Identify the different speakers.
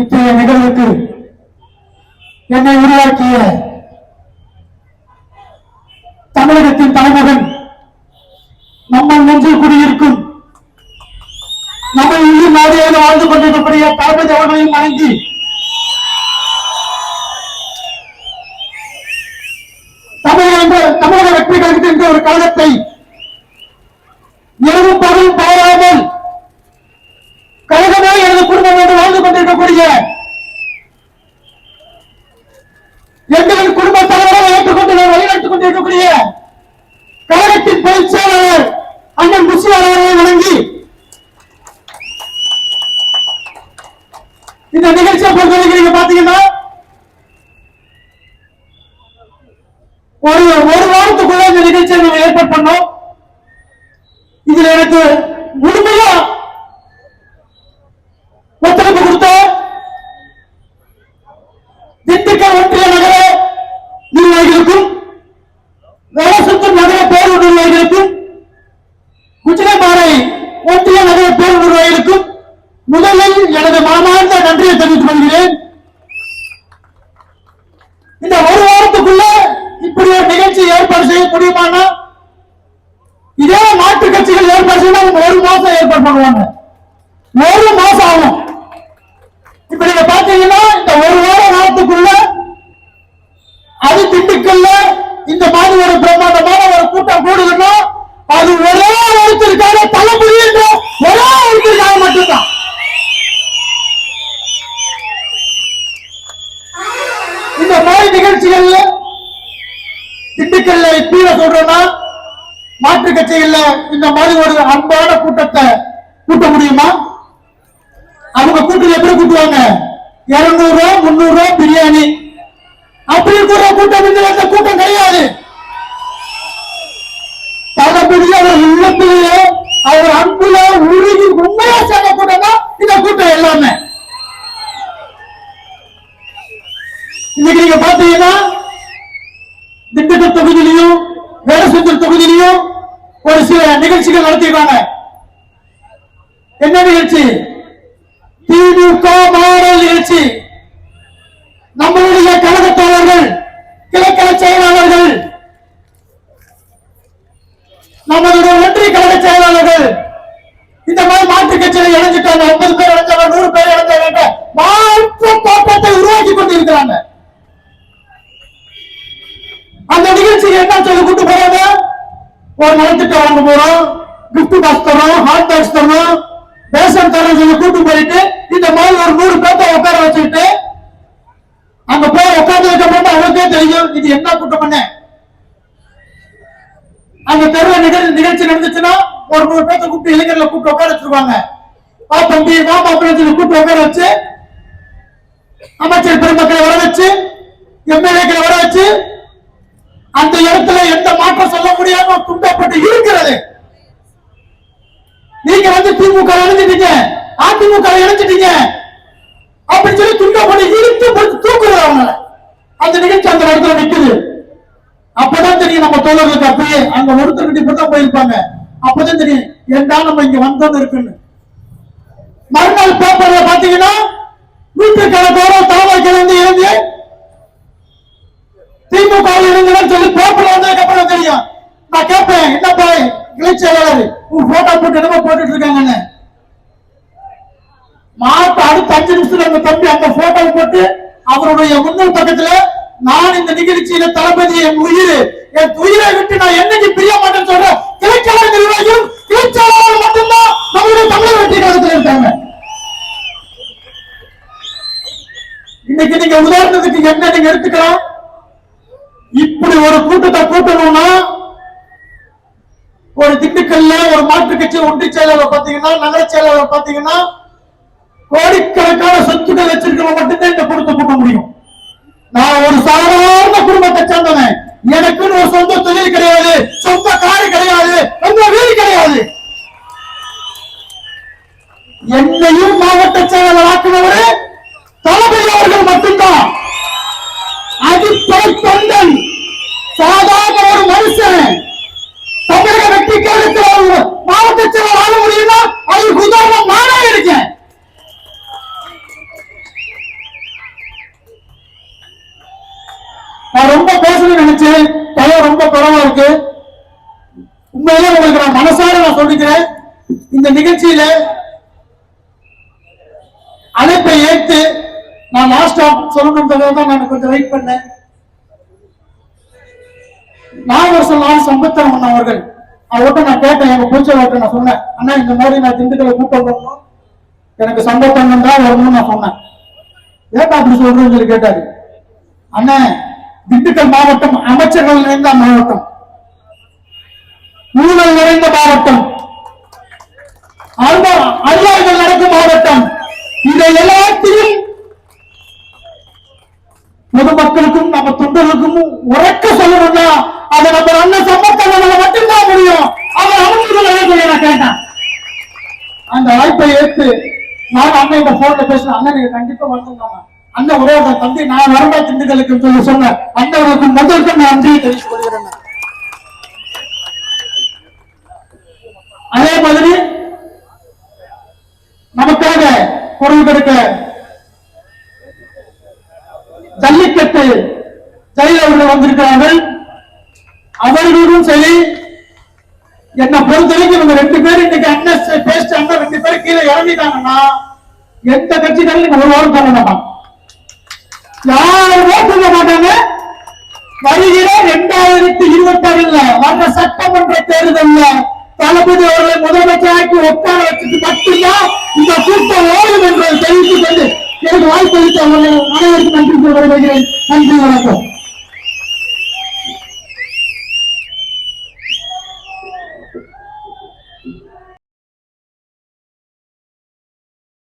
Speaker 1: இத்தகைய நிகழ்வுக்கு என்னை உருவாக்கிய தமிழகத்தின் தலைமகன் நம்ம நெஞ்சில் குடியிருக்கும் நம்ம உயிர் நாடியாக வாழ்ந்து கொண்டிருக்கக்கூடிய தளபதி அவர்களையும் வணங்கி தமிழக வெற்றி கழகத்தின் ஒரு கழகத்தை இரவும் பகலும் பாராமல் கழகமே எனது குடும்பம் என்று வாழ்ந்து கொண்டிருக்கக்கூடிய எங்களின் குடும்ப தலைவராக ஏற்றுக்கொண்டு வழிநடத்திக் கொண்டிருக்கக்கூடிய கழகத்தின் பொதுச் செயலாளர் அண்ணன் முஸ்லி அவர்களை வழங்கி இந்த நிகழ்ச்சியை பொறுத்தவரைக்கும் நீங்க பாத்தீங்கன்னா ஒரு வாரத்துக்குள்ள இந்த நிகழ்ச்சியை நம்ம ஏற்பாடு பண்ணோம். இதுல எனக்கு முழுமையா ஒத்துழைப்பு கொடுத்த திண்டுக்கல் ஒன்றிய நகர நிர்வாகிகளுக்கும் வேலசுத்தம் நகர பேரூர் நிர்வாகிகளுக்கும் குச்சிலைப்பாறை ஒன்றிய நகர பேரூர் நிர்வாகிகளுக்கும் முதலில் எனது மனமார்ந்த நன்றியை தெரிவித்துக் கொள்கிறேன். இந்த ஒரு வாரத்துக்குள்ள இப்படி ஒரு நிகழ்ச்சி ஏற்பாடு செய்ய முடியுமானா இதே மாற்று கட்சிகள் ஏற்பாடு செய்ய ஒரு மாசம் ஏற்பாடு பண்ணுவாங்க. ஒரு மாசம் ஆகும். இப்ப நீங்க பாத்தீங்கன்னா இந்த ஒரு வாரத்துக்குள்ள அது திண்டுக்கல்ல இந்த மாதிரி ஒரு பிரம்மாண்டமான ஒரு கூட்டம் கூடுதுன்னா அது ஒரே ஒருத்தருக்காக தளபதி என்ற ஒரே ஒருத்தருக்காக மட்டும்தான். இந்த மாதிரி நிகழ்ச்சிகள்ல திண்டுக்கல்ல இப்ப சொல்றோம்னா மாற்று கட்சிகள்ல இந்த மாதிரி ஒரு அன்பான கூட்டத்தை கூட்ட முடியுமா? அவங்க கூட்டம் எப்படி கூட்டுவாங்க? 200 ரூபா 300 ரூபா பிரியாணி அப்படி இருக்கிற கூட்டம் இந்த கூட்டம் கிடையாது. தளபதி அவர் உள்ளத்திலேயே அவர் அன்புல உருகி உண்மையா சேர்ந்த கூட்டம் தான் இந்த கூட்டம் எல்லாமே. இன்னைக்கு நீங்க பாத்தீங்கன்னா திண்டுக்கல் தொகுதியிலையும் வேடசந்தூர் தொகுதியிலையும் ஒரு சில நிகழ்ச்சிகள் நடத்திருக்காங்க. என்ன நிகழ்ச்சி? திமுக மாடல் நிகழ்ச்சி. நம்மளுடைய கழகத்தாளர்கள் கிழக்கல செயலாளர்கள் நம்மளுடைய ஒன்றிய கழக செயலாளர்கள் இந்த மாதிரி மாற்று கட்சியில் இணைஞ்சிட்டாங்க. 50 பேர் இணைஞ்சாங்க, 100 பேர் இணைஞ்சாங்க. மாற்று தோற்றத்தை உருவாக்கி கொண்டிருக்கிறாங்க. அந்த நிகழ்ச்சிக்கு என்ன சொல்லி கூட்டு போறாங்க? ஒரு நலத்திட்டம் வாங்க போறோம், கிஃப்ட் பாக்ஸ் தரோம், ஹாட் பாக்ஸ் தரோம், ரேஷன் தரோம் சொல்லி கூட்டு போயிட்டு இந்த மாதிரி ஒரு 100 பேர்த்த உட்கார வச்சுக்கிட்டு அங்க போய் உட்கார்ந்து வைக்க போது அவருக்கே தெரியும் இது என்ன கூட்டம் பண்ண. அங்க தெருவ நிகழ்ச்சி நடந்துச்சுன்னா ஒரு 100 பேர்த்த கூப்பிட்டு இளைஞர்களை கூப்பிட்டு உட்கார வச்சிருவாங்க. தம்பி மாமா அப்படின்னு சொல்லி கூப்பிட்டு உட்கார வச்சு அமைச்சர் பெருமக்களை வர வச்சு எம்எல்ஏக்களை வர வச்சு அந்த இடத்துல எந்த மாற்றம் சொல்ல முடியாம துண்டப்பட்டு இருக்கிறது. நீங்க வந்து திமுக இணைஞ்சிட்டீங்க, அதிமுக இணைஞ்சிட்டீங்க அப்படின்னு சொல்லி துண்டப்பட்டு இழுத்து போட்டு தூக்குறது அவங்க. அந்த நிகழ்ச்சி அந்த இடத்துல நிக்குது. அப்பதான் தெரியும் நம்ம தோழர்களுக்கு அப்படியே அங்க ஒருத்தர் இப்பதான் போயிருப்பாங்க. அப்பதான் தெரியும் ஏண்டா நம்ம இங்க வந்தோம் இருக்குன்னு. மறுநாள் பேப்பர்ல பாத்தீங்கன்னா நூற்றுக்கணக்கான தாவல்கள் வந்து இருந்து திமுக சொல்லி பேப்பர்ல வந்ததுக்கு அப்புறம் தெரியும். நான் கேட்பேன், என்னப்பா இளைச்செயலாளர் உன் போட்டோ போட்டு என்னமோ போட்டுட்டு இருக்காங்கன்னு. மாட்டு அடுத்த 5 நிமிஷத்துல அந்த தம்பி அந்த போட்டோ போட்டு அவருடைய முன்னல் பக்கத்துல நான் இந்த நிகழ்ச்சியில தளபதி என் உயிரை விட்டு நான் என்னைக்கு பிரிய மாட்டேன்னு சொல்ற கிளைச்செயலாளர் நிர்வாகியும் கிளைச்செயலாளர் மட்டும்தான் நம்மளுடைய தமிழக வெற்றி கழகத்தில் இருக்காங்க. இன்னைக்கு நீங்க உதாரணத்துக்கு என்ன நீங்க எடுத்துக்கலாம். இப்படி ஒரு கூட்டத்தை கூட்டணும்னா ஒரு திண்டுக்கல்ல ஒரு மாற்று கட்சி ஒன்றிய செயலாளர் பாத்தீங்கன்னா நகர செயலாளர் பாத்தீங்கன்னா கோடிக்கணக்கான சொத்துக்கள் வச்சிருக்கிறவங்க மட்டும்தான் இந்த கூட்டத்தை கூட்ட முடியும். நான் ஒரு சாதாரண குடும்பத்தை சேர்ந்தவன். எனக்குன்னு ஒரு சொந்த தொழில் கிடையாது, சொந்த காரு கிடையாது, சொந்த வீடு கிடையாது. என்னையும் மாவட்ட செயலாளர் ஆக்குனவரு தளபதி அவர்கள் மட்டும்தான். அடிப்படை தொண்டன், சாதாரண ஒரு மனுஷன் தமிழக வெற்றி கழகத்தில் மாவட்ட செயலாளர் ஆக முடியும்னா அதுக்கு உதாரணம் நானே இருக்கேன். நமக்கு. உண்மையிலே உங்களுக்கு நான் மனசார நான் சொல்லிக்கிறேன், இந்த நிகழ்ச்சியில அழைப்பை ஏற்று நான் லாஸ்டா சொல்லணும்ன்றதான் நான் கொஞ்சம் வெயிட் பண்ணேன். நாகரசன் சம்பத்தன் அவர்கள் அவர்கிட்ட நான் கேட்டேன், எங்க பிடிச்சவர்கிட்ட நான் சொன்னேன், அண்ணா இந்த மாதிரி நான் திண்டுக்கலை கூட்டம் பண்ணணும், எனக்கு சம்பத்தன் தான் வரணும்னு நான் சொன்னேன். ஏன் அப்படி சொல்றேன்னு சொல்லி கேட்டாரு. அண்ணன் திண்டுக்கல் மாவட்டம் அமைச்சர்கள் நிறைந்த மாவட்டம், ஊழல் நிறைந்த மாவட்டம், அல்லார்கள் நடக்கும் மாவட்டம். இதை எல்லாத்தையும் பொதுமக்களுக்கும் நம்ம தொண்டர்களுக்கும் உறக்க சொல்லணும்னா அதை நம்ம அண்ணன் சம்பத்தனால மட்டும்தான் முடியும். அவர் அமைச்சர்கள் நான் கேட்டேன். அந்த வாய்ப்பை ஏற்று நான் அண்ணன் இந்த போன்ல பேசுறேன். அண்ணன் நீங்க கண்டிப்பா வந்துருந்தாங்க. அண்ணன் ஒரே ஒரு தம்பி நான் வரண்டா திண்டுக்கலுக்கு சொல்லி சொன்னேன். அண்ணனுக்கு முதல்க்கு நான் நன்றியை தெரிவித்துக் கொள்கிறேன். அதே மாதிரி நமக்காக குரல் கொடுக்க ஜல்லிக்கட்டு ஜெயில அவர்கள் வந்திருக்கிறார்கள். அவர்களும் சரி, என்னை பொறுத்தவரைக்கும் இவங்க 2 பேரும் இன்னைக்கு அண்ணன் பேசிட்டு அண்ணன் 2 பேரும் கீழே இறங்கிட்டாங்கன்னா எந்த கட்சிக்காரும் ஒரு வாரம் பண்ண மாட்டாங்க, யாரும் ஓட்டுக்க மாட்டாங்க. வருகிற 2026 வர்ற சட்டமன்ற தேர்தலில் தளபதி அவர்களை முதலமைச்சராக்கி உட்கார வச்சுட்டு மட்டும்தான் இந்த கூட்டம் ஓடும் என்பதை தெரிவித்துக் கொண்டு எனக்கு வாய்ப்பு அளித்த அவர்கள் அனைவருக்கும் நன்றி சொல்கிறேன். நன்றி, வணக்கம்.